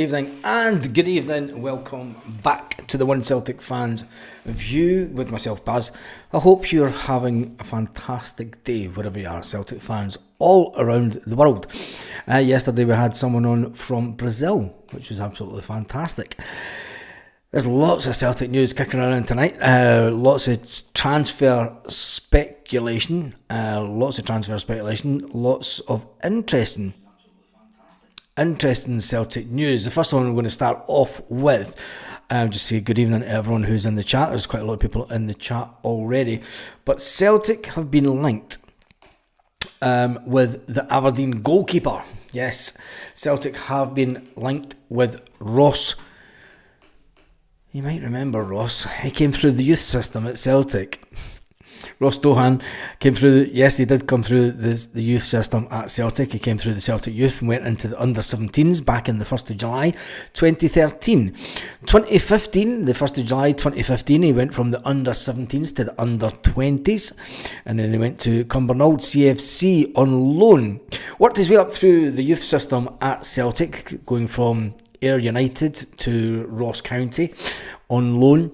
Evening and good evening. Welcome back to the One Celtic Fans View with myself, Baz. I hope you're having a fantastic day wherever you are, Celtic fans all around the world. Yesterday we had someone on from Brazil, which was absolutely fantastic. There's lots of Celtic news kicking around tonight. Lots of transfer speculation. Lots of interesting Celtic news. The first one I'm going to start off with, just say good evening to everyone who's in the chat. There's quite a lot of people in the chat already. But Celtic have been linked with the Aberdeen goalkeeper. Yes, Celtic have been linked with Ross. You might remember Ross. He came through the youth system at Celtic. Ross Dohan came through, yes, he did come through the youth system at Celtic. He came through the Celtic youth and went into the under-17s back in the 1st of July 2013. 2015, the 1st of July 2015, he went from the under-17s to the under-20s, and then he went to Cumbernauld CFC on loan. Worked his way up through the youth system at Celtic, going from Ayr United to Ross County on loan.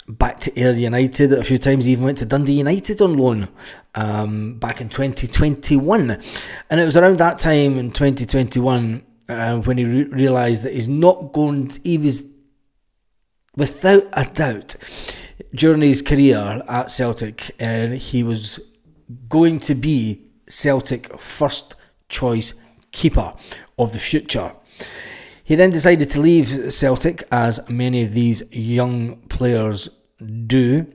Back to Ayr United a few times. He even went to Dundee United on loan back in 2021. And it was around that time in 2021 when he realised that he was without a doubt during his career at Celtic, and he was going to be Celtic first choice keeper of the future. He then decided to leave Celtic, as many of these young players do,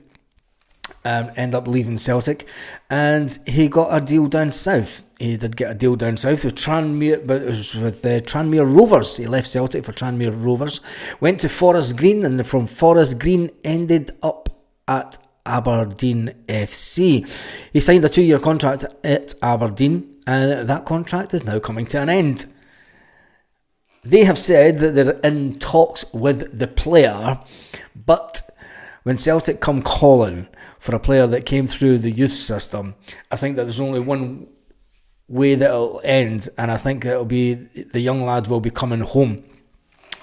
end up leaving Celtic, and he got a deal down south. He did get a deal down south with Tranmere, but it was with Tranmere Rovers. He left Celtic for Tranmere Rovers, went to Forest Green, and from Forest Green ended up at Aberdeen FC. He signed a 2-year contract at Aberdeen, and that contract is now coming to an end. They have said that they're in talks with the player, but when Celtic come calling for a player that came through the youth system, I think that there's only one way that it'll end, and I think that it'll be the young lad will be coming home.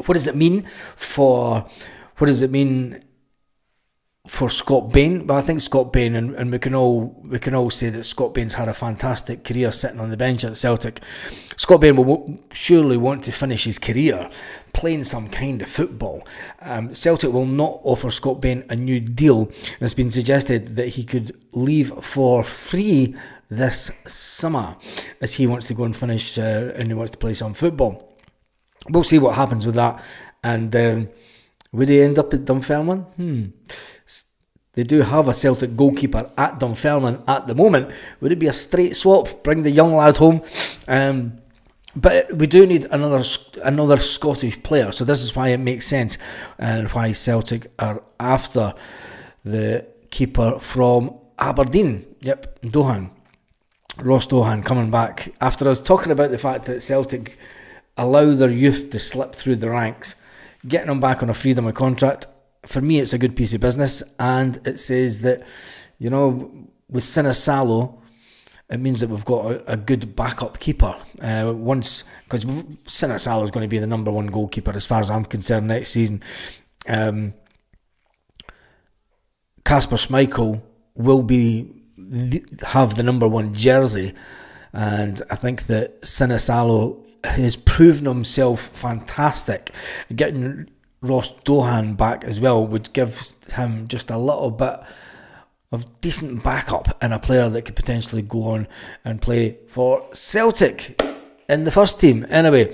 What does it mean for Scott Bain? Well, I think Scott Bain, and we can all say that Scott Bain's had a fantastic career sitting on the bench at Celtic. Scott Bain will surely want to finish his career playing some kind of football. Celtic will not offer Scott Bain a new deal. It's been suggested that he could leave for free this summer, as he wants to go and finish and he wants to play some football. We'll see what happens with that. And would he end up at Dunfermline? They do have a Celtic goalkeeper at Dunfermline at the moment. Would it be a straight swap? Bring the young lad home? But we do need another Scottish player. So this is why it makes sense, and why Celtic are after the keeper from Aberdeen. Yep, Ross Dohan coming back. After us talking about the fact that Celtic allow their youth to slip through the ranks, getting them back on a freedom of contract, for me it's a good piece of business. And it says that, with Sinisalo, it means that we've got a good backup keeper. Because Sinisalo is going to be the number one goalkeeper as far as I'm concerned next season. Kasper Schmeichel will have the number one jersey, and I think that Sinisalo has proven himself fantastic. Getting Ross Dohan back as well would give him just a little bit of decent backup, and a player that could potentially go on and play for Celtic in the first team. Anyway,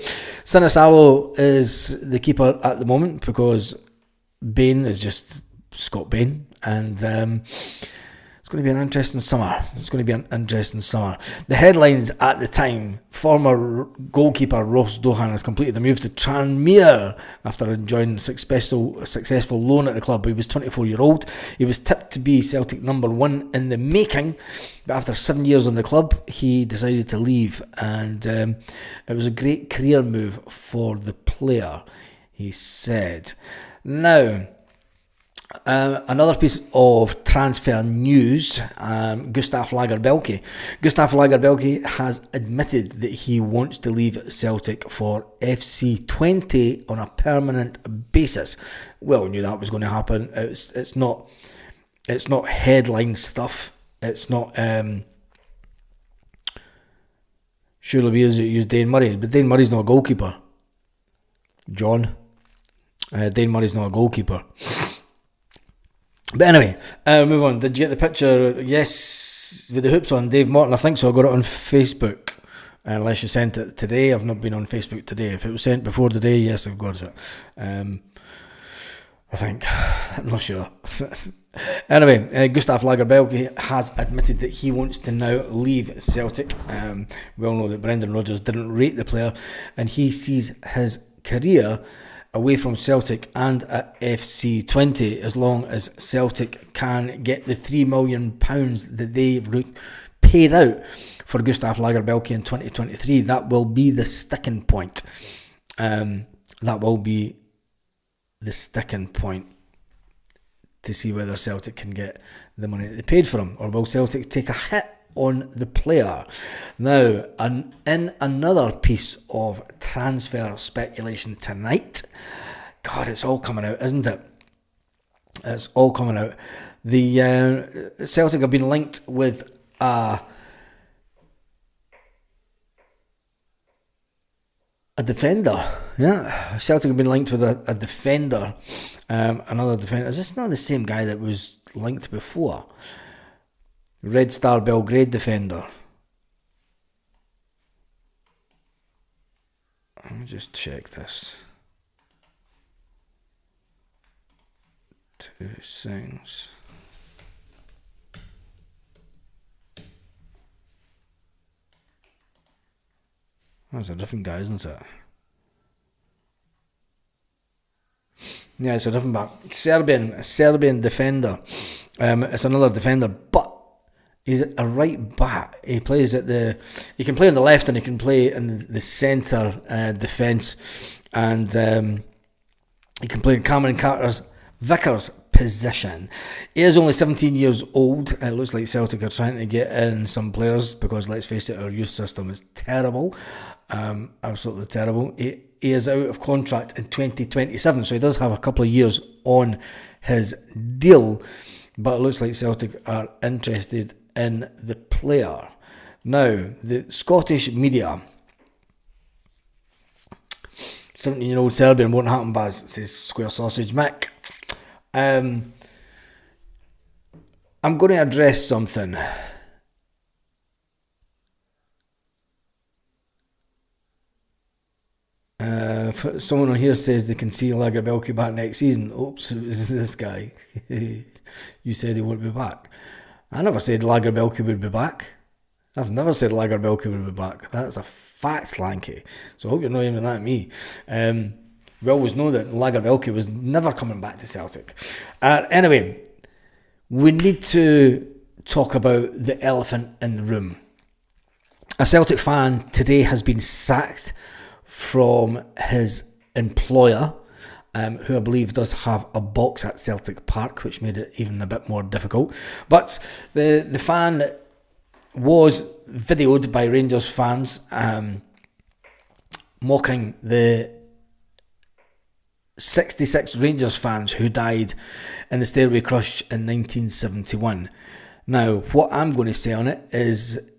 Sinisalo is the keeper at the moment because Bain is just Scott Bain, and it's going to be an interesting summer. The headlines at the time: former goalkeeper Ross Dohan has completed the move to Tranmere after enjoying successful loan at the club. He was 24-year-old. He was tipped to be Celtic number one in the making, but after 7 years on the club, he decided to leave, and it was a great career move for the player, he said. Now, Another piece of transfer news, Gustaf Lagerbielke. Gustaf Lagerbielke has admitted that he wants to leave Celtic for FC20 on a permanent basis. Well, we knew that was going to happen. It's not headline stuff. It's not surely we use Dane Murray, but Dane Murray's not a goalkeeper. John, Dane Murray's not a goalkeeper. But anyway, move on. Did you get the picture? Yes, with the hoops on, Dave Morton. I think so. I got it on Facebook. Unless you sent it today. I've not been on Facebook today. If it was sent before today, yes, I've got it. I think. I'm not sure. Anyway, Gustaf Lagerbielke has admitted that he wants to now leave Celtic. We all know that Brendan Rodgers didn't rate the player, and he sees his career away from Celtic and at FC20 as long as Celtic can get the £3 million that they paid out for Gustaf Lagerbielke in 2023. That will be the sticking point. That will be the sticking point to see whether Celtic can get the money that they paid for him, or will Celtic take a hit on the player. Now, in another piece of transfer speculation tonight, God, it's all coming out, isn't it? It's all coming out. The Celtic have been linked with a defender. Yeah, Celtic have been linked with a defender. Another defender. Is this not the same guy that was linked before? Red Star Belgrade defender. Let me just check this. 2 things. That's a different guy, isn't it? Yeah, it's a different back. Serbian defender. It's another defender, but he's a right back. He plays he can play on the left and he can play in the centre defence, and he can play in Cameron Vickers' position. He is only 17 years old. It looks like Celtic are trying to get in some players because, let's face it, our youth system is terrible. Absolutely terrible. He is out of contract in 2027, so he does have a couple of years on his deal, but it looks like Celtic are interested in the player. Now, the Scottish media, 17-year-old Serbian won't happen, Baz, says Square Sausage Mick. I'm going to address something. Someone on here says they can see Lagerbielke back next season. Oops, is this guy? You said he won't be back. I never said Lagerbielke would be back. I've never said Lagerbielke would be back. That's a fact, Lanky. So I hope you're not aiming at me. We always know that Lagerbielke was never coming back to Celtic. Anyway, we need to talk about the elephant in the room. A Celtic fan today has been sacked from his employer, who I believe does have a box at Celtic Park, which made it even a bit more difficult. But the fan was videoed by Rangers fans mocking the 66 Rangers fans who died in the Stairway Crush in 1971. Now, what I'm going to say on it is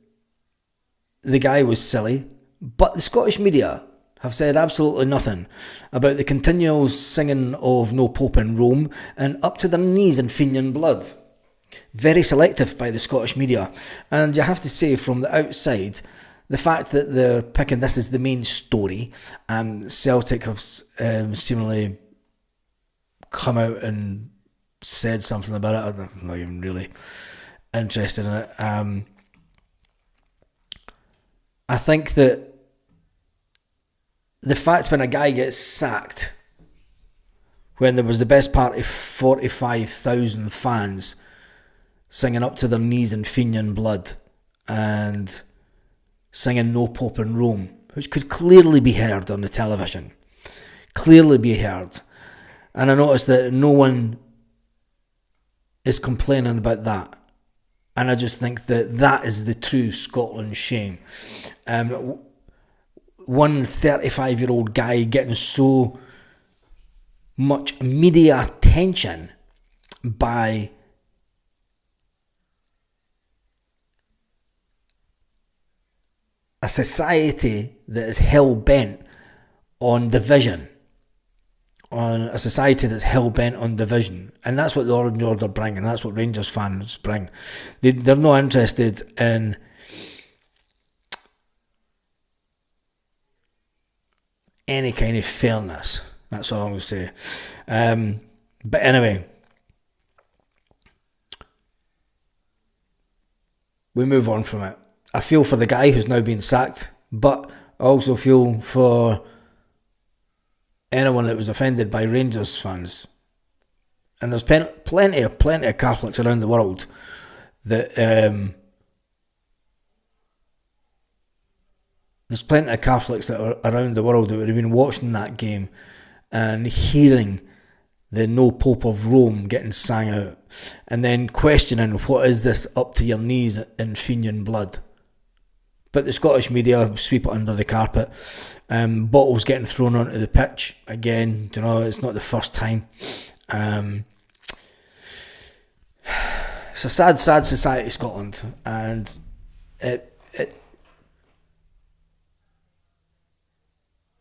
the guy was silly, but the Scottish media have said absolutely nothing about the continual singing of No Pope in Rome and up to their knees in Fenian blood. Very selective by the Scottish media, and you have to say from the outside, the fact that they're picking this as the main story, and Celtic have seemingly come out and said something about it. I'm not even really interested in it. I think that the fact when a guy gets sacked, when there was the best part of 45,000 fans singing up to their knees in Fenian blood and singing No Pope in Rome, which could clearly be heard on the television. Clearly be heard. And I noticed that no one is complaining about that. And I just think that is the true Scotland shame. One 35-year-old guy getting so much media attention by a society that is hell-bent on division. On a society that's hell-bent on division. And that's what the Orange Order bring, and that's what Rangers fans bring. They're not interested in any kind of fairness. That's all I'm going to say. But anyway, we move on from it. I feel for the guy who's now been sacked, but I also feel for anyone that was offended by Rangers fans. And there's plenty of Catholics around the world that there's plenty of Catholics that are around the world that would have been watching that game and hearing the No Pope of Rome getting sang out, and then questioning, what is this up to your knees in Fenian blood? But the Scottish media sweep it under the carpet. Bottles getting thrown onto the pitch. Again, it's not the first time. It's a sad society, Scotland, and it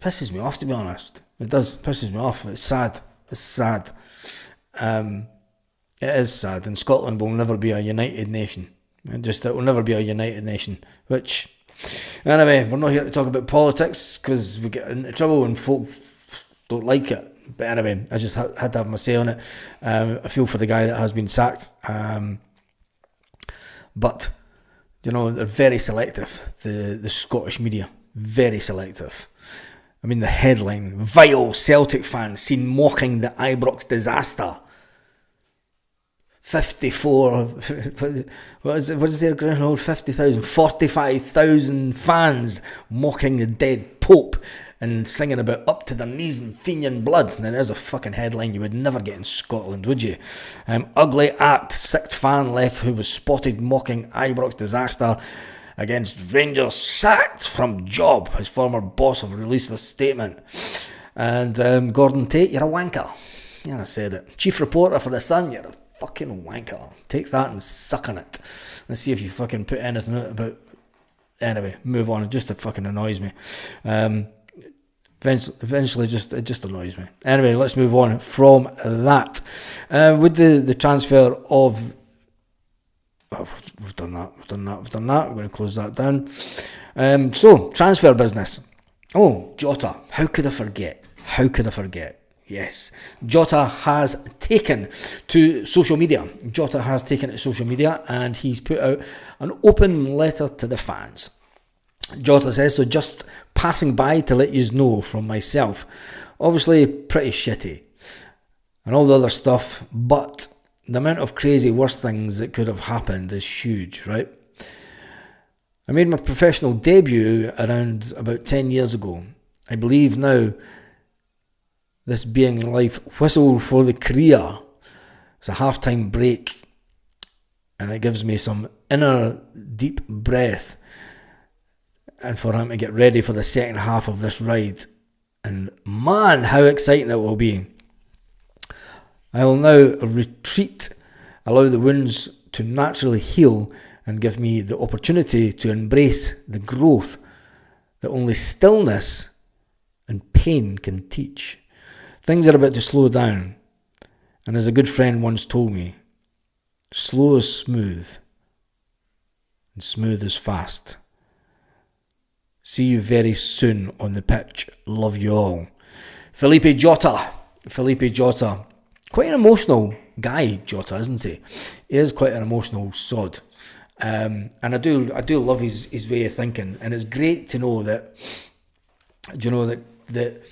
pisses me off, to be honest. It does, pisses me off. It's sad. It's sad. It is sad, and Scotland will never be a united nation. It will never be a united nation. Which, anyway, we're not here to talk about politics because we get into trouble and folk don't like it. But anyway, I just had to have my say on it. I feel for the guy that has been sacked. But, they're very selective. The Scottish media, very selective. I mean, the headline, vile Celtic fans seen mocking the Ibrox disaster. 54, what is their ground hold? 50,000, 45,000 fans mocking the dead Pope and singing about up to their knees in Fenian blood. Now there's a fucking headline you would never get in Scotland, would you? Ugly act, sixth fan left who was spotted mocking Ibrox disaster against Rangers sacked from job. His former boss have released a statement. And Gordon Tate, you're a wanker. Yeah, I said it. Chief reporter for The Sun, you're a fucking wanker. Take that and suck on it. Let's see if you fucking put anything out about... Anyway, move on. It just fucking annoys me. Eventually, it just annoys me. Anyway, let's move on from that. With the transfer of... Oh, we've done that. We're going to close that down. So, transfer business. Oh, Jota. How could I forget? Yes. Jota has taken to social media. And he's put out an open letter to the fans. Jota says, so just passing by to let you know from myself. Obviously, pretty shitty. And all the other stuff, but... the amount of crazy worse things that could have happened is huge, right? I made my professional debut around about 10 years ago. I believe now, this being life whistle for the career. It's a half-time break. And it gives me some inner deep breath. And for him to get ready for the second half of this ride. And man, how exciting it will be. I will now retreat, allow the wounds to naturally heal and give me the opportunity to embrace the growth that only stillness and pain can teach. Things are about to slow down, and as a good friend once told me, slow is smooth, and smooth is fast. See you very soon on the pitch. Love you all. Felipe Jota. Quite an emotional guy, Jota, isn't he? He is quite an emotional sod. And I do love his way of thinking. And it's great to know that, that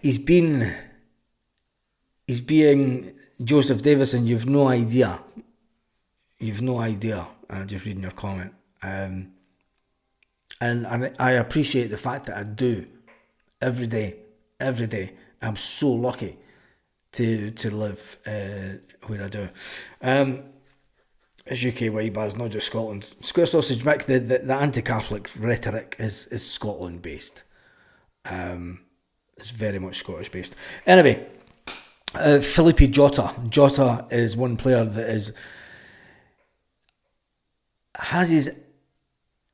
he's being Joseph Davison. You've no idea. I'm just reading your comment. And I appreciate the fact that I do every day. I'm so lucky to live where I do. It's UK wide, but it's not just Scotland. Square Sausage Mick, the anti-Catholic rhetoric is Scotland based. It's very much Scottish based. Anyway, Philippe Jota. Jota is one player that has his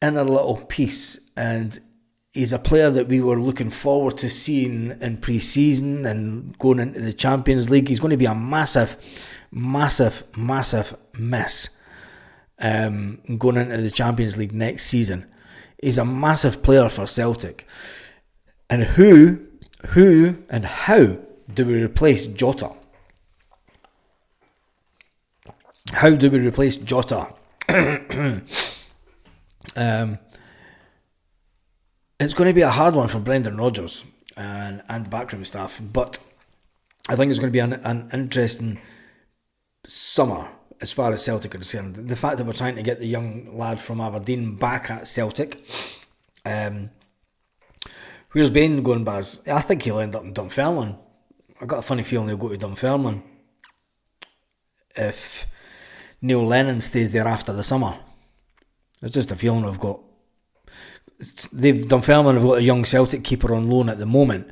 inner little piece, and he's a player that we were looking forward to seeing in pre-season and going into the Champions League. He's going to be a massive miss going into the Champions League next season. He's a massive player for Celtic. And who and how do we replace Jota? How do we replace Jota? It's going to be a hard one for Brendan Rodgers and backroom staff, but I think it's going to be an interesting summer as far as Celtic are concerned. The fact that we're trying to get the young lad from Aberdeen back at Celtic. Where's Bain going, Baz? I think he'll end up in Dunfermline. I've got a funny feeling he'll go to Dunfermline if Neil Lennon stays there after the summer. It's just a feeling I've got. Dunfermline have got a young Celtic keeper on loan at the moment.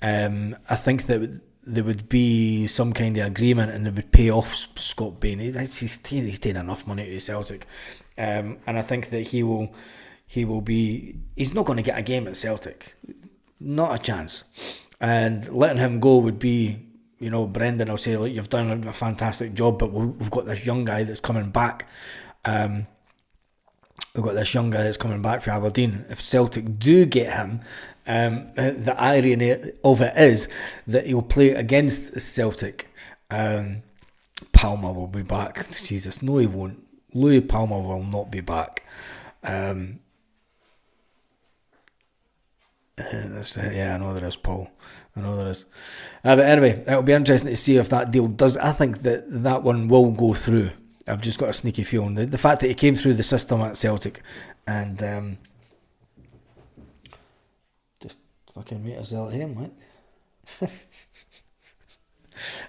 I think that there would be some kind of agreement and they would pay off Scott Bain. He's taken enough money to Celtic, and I think that he will be. He's not going to get a game at Celtic, not a chance. And letting him go would be, Brendan will say, look, you've done a fantastic job, but we've got this young guy that's coming back. We've got this young guy that's coming back for Aberdeen. If Celtic do get him, the irony of it is that he'll play against Celtic. Palmer will be back. Jesus, no he won't. Louis Palmer will not be back. I know there is, Paul. I know there is. But anyway, it'll be interesting to see if that deal does. I think that one will go through. I've just got a sneaky feeling. The fact that he came through the system at Celtic and just fucking meet us out here, mate.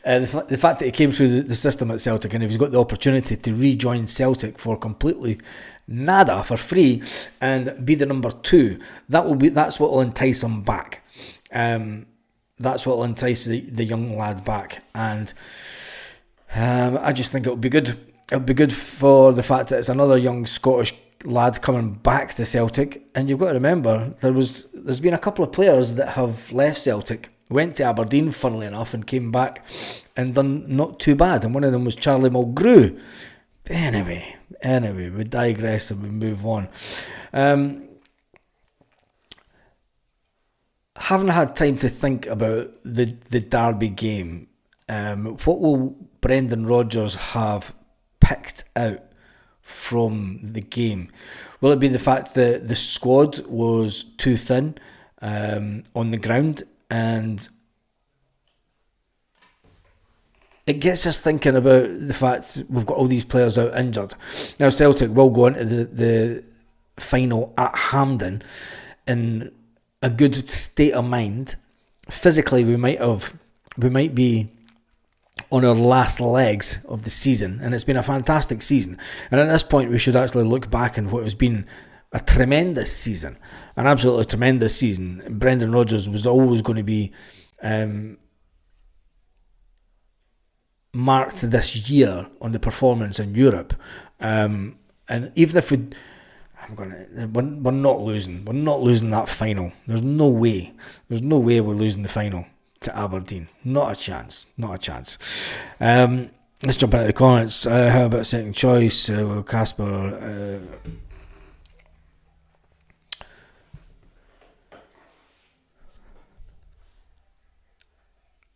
The fact that he came through the system at Celtic and if he's got the opportunity to rejoin Celtic for completely nada, for free, and be the number 2, that's what will entice him back. That's what will entice the young lad back, and I just think it'll be good. It'll be good for the fact that it's another young Scottish lad coming back to Celtic, and you've got to remember there's been a couple of players that have left Celtic, went to Aberdeen, funnily enough, and came back and done not too bad, and one of them was Charlie Mulgrew. Anyway, we digress and we move on. Haven't had time to think about the Derby game. What will Brendan Rodgers have picked out from the game? Will it be the fact that the squad was too thin on the ground, and it gets us thinking about the fact we've got all these players out injured. Now Celtic will go into the final at Hampden in a good state of mind. Physically we might be on our last legs of the season, and it's been a fantastic season, and at this point we should actually look back on what has been a tremendous season, an absolutely tremendous season. Brendan Rodgers was always going to be marked this year on the performance in Europe, and even if we're not losing that final. There's no way we're losing the final to Aberdeen. Not a chance. Let's jump into the comments. How about second choice? Casper.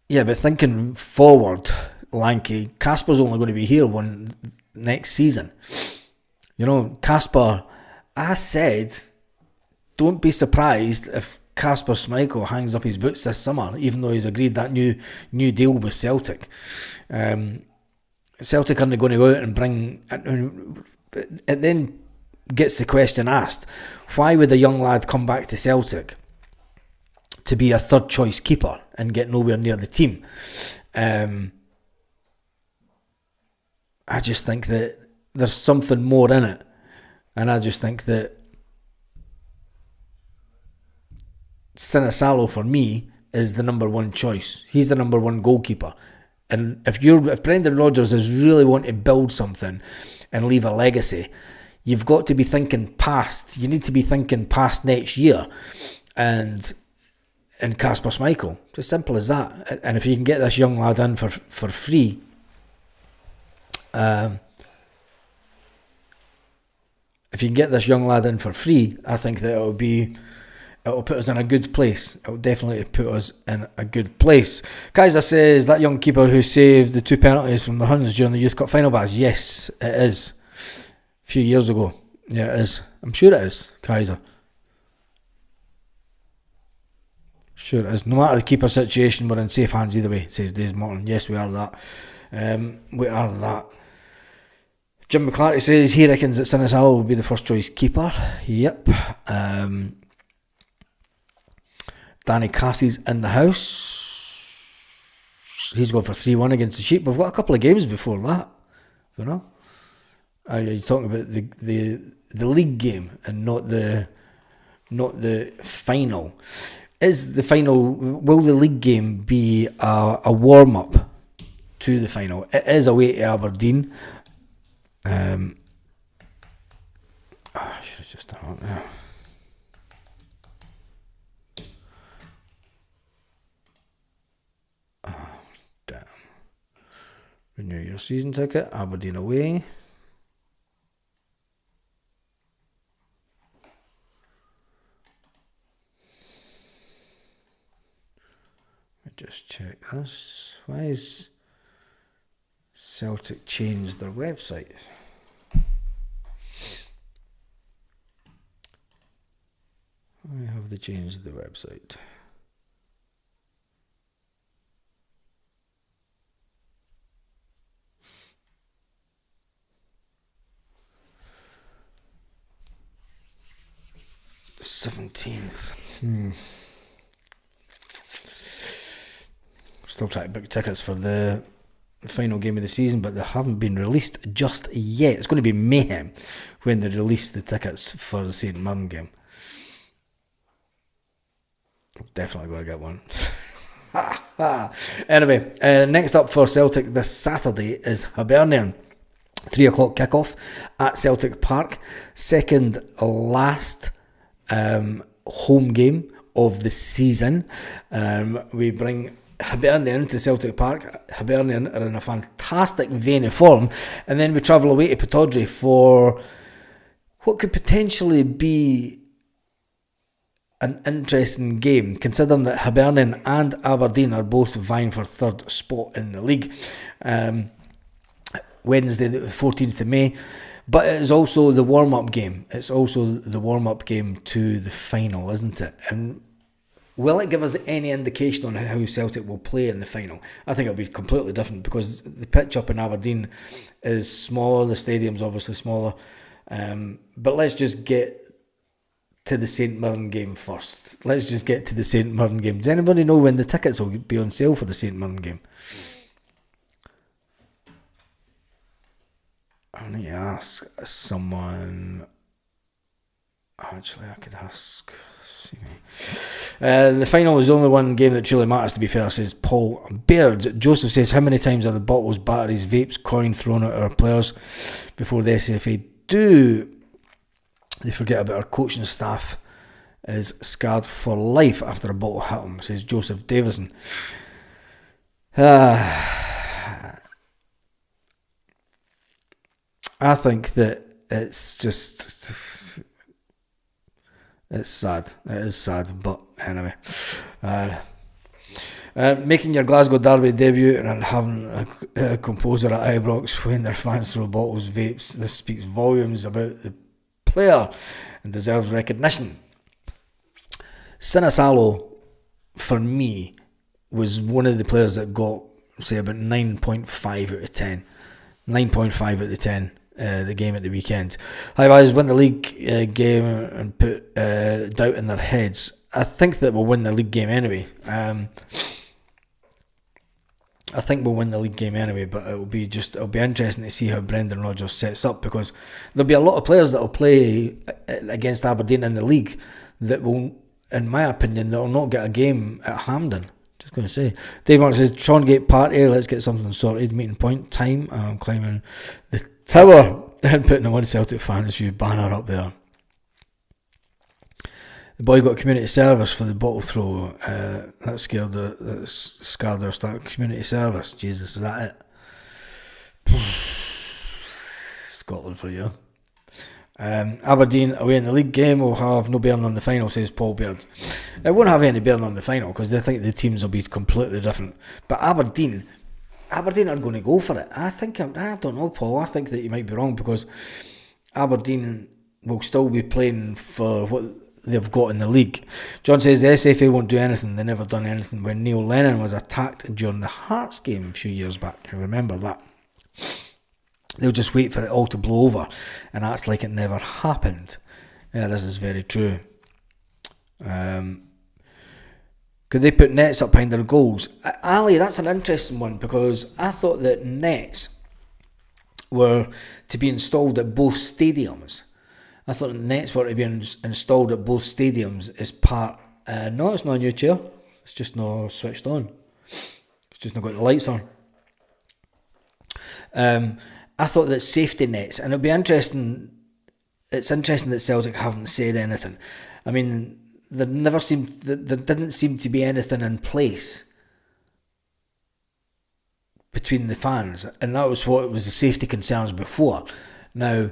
Yeah, but thinking forward, Lanky, Casper's only going to be here next season. Casper, I said, don't be surprised if Kasper Schmeichel hangs up his boots this summer, even though he's agreed that new deal with Celtic. Celtic aren't going to go out and bring. It then gets the question asked: why would a young lad come back to Celtic to be a third choice keeper and get nowhere near the team. I just think that there's something more in it, and I just think that Sinisalo for me is the number one choice. He's the number one goalkeeper, and if Brendan Rodgers is really wanting to build something and leave a legacy, you've got to be thinking past. You need to be thinking past next year, and Kasper Schmeichel. It's as simple as that. And if you can get this young lad in for free, I think that it'll put us in a good place. It'll definitely put us in a good place. Kaiser says, that young keeper who saved the 2 penalties from the Huns during the Youth Cup final bats. Yes, it is. A few years ago. Yeah, it is. I'm sure it is, Kaiser. Sure it is. No matter the keeper situation, we're in safe hands either way, says Des Morton. Yes, we are that. We are that. Jim McClarty says he reckons that Sinisalo will be the first choice keeper. Yep. Danny Cassie's in the house. He's going for 3-1 against the Sheep. We've got a couple of games before that. You know? Are you talking about the league game and not the final? Is the final? Will the league game be a warm up to the final? It is away to Aberdeen. I should have just done it now. Oh, damn. Renew your season ticket. Aberdeen away. Just check this. Why is Celtic changed their website? Why have they changed the website? The 17th. Still trying to book tickets for the final game of the season, but they haven't been released just yet. It's going to be mayhem when they release the tickets for the St Mirren game. Definitely going to get one. Anyway, next up for Celtic this Saturday is Hibernian. 3 o'clock kickoff at Celtic Park. Second last home game of the season. We bring Hibernian to Celtic Park. Hibernian are in a fantastic vein of form, and then we travel away to Pittodrie for what could potentially be an interesting game, considering that Hibernian and Aberdeen are both vying for third spot in the league. Wednesday the 14th of May, but it is also the warm-up game. It's also the warm-up game to the final, isn't it? And will it give us any indication on how Celtic will play in the final? I think it'll be completely different because the pitch up in Aberdeen is smaller, the stadium's obviously smaller. But let's just get to the St Mirren game first. Let's just get to the St Mirren game. Does anybody know when the tickets will be on sale for the St Mirren game? I need to ask someone. Actually, I could ask. The final is the only one game that truly matters, to be fair, says Paul Baird. Joseph says, how many times are the bottles, batteries, vapes, coin thrown at our players before the SFA do? They forget about our coaching staff is scarred for life after a bottle hit them, says Joseph Davison. I think that it's just... It's sad. It is sad, but anyway. Making your Glasgow Derby debut and having a composer at Ibrox when their fans throw bottles, vapes, this speaks volumes about the player and deserves recognition. Sinisalo, for me, was one of the players that got, say, about 9.5 out of 10. 9.5 out of 10. The game at the weekend. Hi guys, win the league game and put doubt in their heads. I think that we'll win the league game anyway. I think we'll win the league game anyway, but it'll be interesting to see how Brendan Rodgers sets up, because there'll be a lot of players that will play against Aberdeen in the league that will, in my opinion, that will not get a game at Hampden. Just going to say. Dave Mark says, Trongate Party, let's get something sorted. Meeting point time. I'm climbing the tower and putting the One Celtic Fans View banner up there. The boy got community service for the bottle throw. That scarred their start. Community service. Jesus, is that it? Scotland for you. Aberdeen away in the league game will have no bearing on the final, says Paul Beard. It won't have any bearing on the final because they think the teams will be completely different. But Aberdeen are going to go for it. I don't know, Paul. I think that you might be wrong, because Aberdeen will still be playing for what they've got in the league. John says the SFA won't do anything. They never done anything when Neil Lennon was attacked during the Hearts game a few years back. I remember that. They'll just wait for it all to blow over and act like it never happened. Yeah, this is very true. Could they put nets up behind their goals? Ali, that's an interesting one, because I thought that nets were to be installed at both stadiums. I thought nets were to be installed at both stadiums as part... no, it's not a new chair. It's just not switched on. It's just not got the lights on. I thought that safety nets, and it'll be interesting... It's interesting that Celtic haven't said anything. I mean, there didn't seem to be anything in place between the fans, and that was what was the safety concerns before. Now,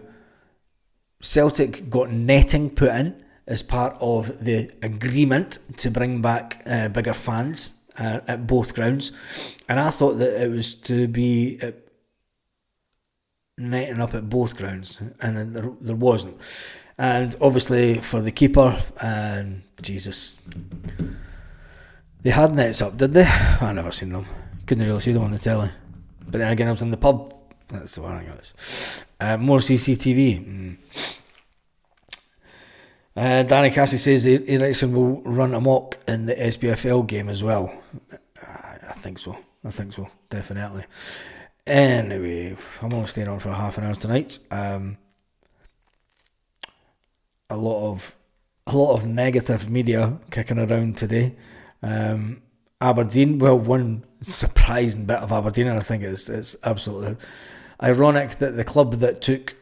Celtic got netting put in as part of the agreement to bring back bigger fans at both grounds, and I thought that it was to be netting up at both grounds, and there wasn't. And obviously for the keeper, and Jesus, they had nets up, did they? I never seen them. Couldn't really see them on the telly. But then again, I was in the pub. That's the one I got. More CCTV. Danny Cassie says Ericsson will run amok in the SPFL game as well. I think so, definitely. Anyway, I'm only staying on for half an hour tonight. A lot of negative media kicking around today. Aberdeen, well, one surprising bit of Aberdeen, and I think it's absolutely ironic that the club that took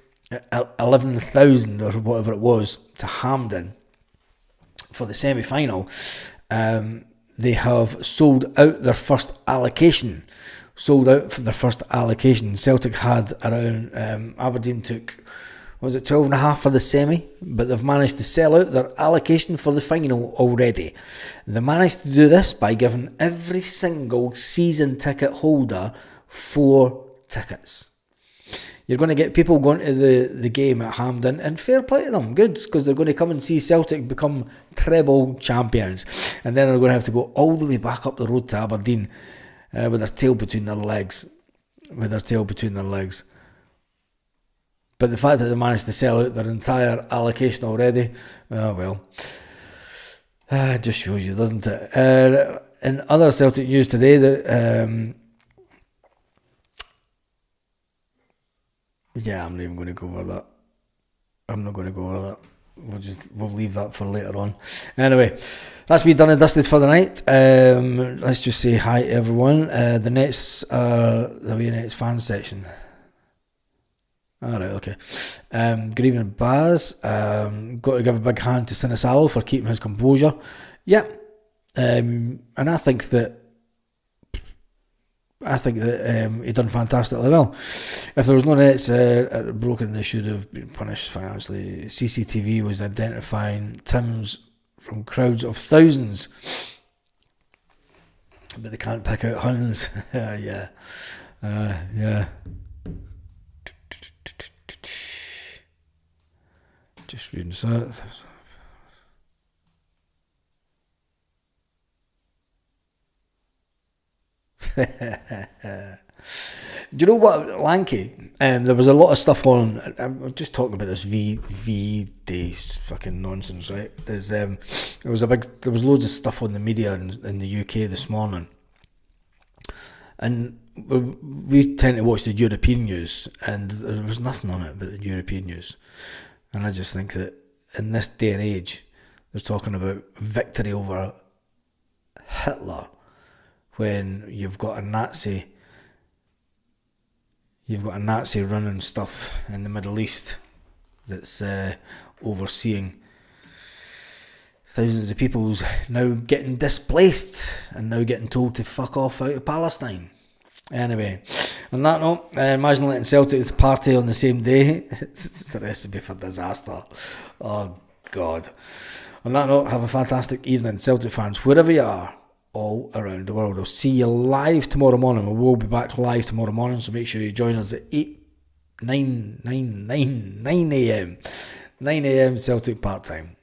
11,000 or whatever it was to Hampden for the semi-final, they have sold out their first allocation. Celtic had around, Aberdeen took, was it 12.5 for the semi, but they've managed to sell out their allocation for the final already. They managed to do this by giving every single season ticket holder 4 tickets. You're going to get people going to the game at Hampden, and fair play to them, good, because they're going to come and see Celtic become treble champions, and then they're going to have to go all the way back up the road to Aberdeen with their tail between their legs. But the fact that they managed to sell out their entire allocation already, it just shows you, doesn't it? In other Celtic news today, that I'm not even going to go over that. I'm not going to go over that. We'll leave that for later on. Anyway, that's me done and dusted for the night. Let's just say hi to everyone. The Nets are the away Nets fan section. Alright, okay. Good evening, Baz. Got to give a big hand to Sinisalo for keeping his composure. Yeah. And I think that he done fantastically well. If there was no nets broken, they should have been punished financially. CCTV was identifying Tims from crowds of thousands, but they can't pick out Huns. Yeah. Just reading that. Do you know what, Lanky? There was a lot of stuff on. I'm just talking about this V Day fucking nonsense, right? There was loads of stuff on the media in the UK this morning, and we tend to watch the European news, and there was nothing on it but the European news, and I just think that in this day and age, they're talking about victory over Hitler when you've got a Nazi running stuff in the Middle East that's overseeing thousands of people's now getting displaced and now getting told to fuck off out of Palestine. Anyway, on that note, imagine letting Celtic party on the same day. It's the recipe for disaster. Oh God. On that note, have a fantastic evening, Celtic fans, wherever you are, all around the world. I'll see you live tomorrow morning. We will be back live tomorrow morning, so make sure you join us at 9 a.m. Celtic part time.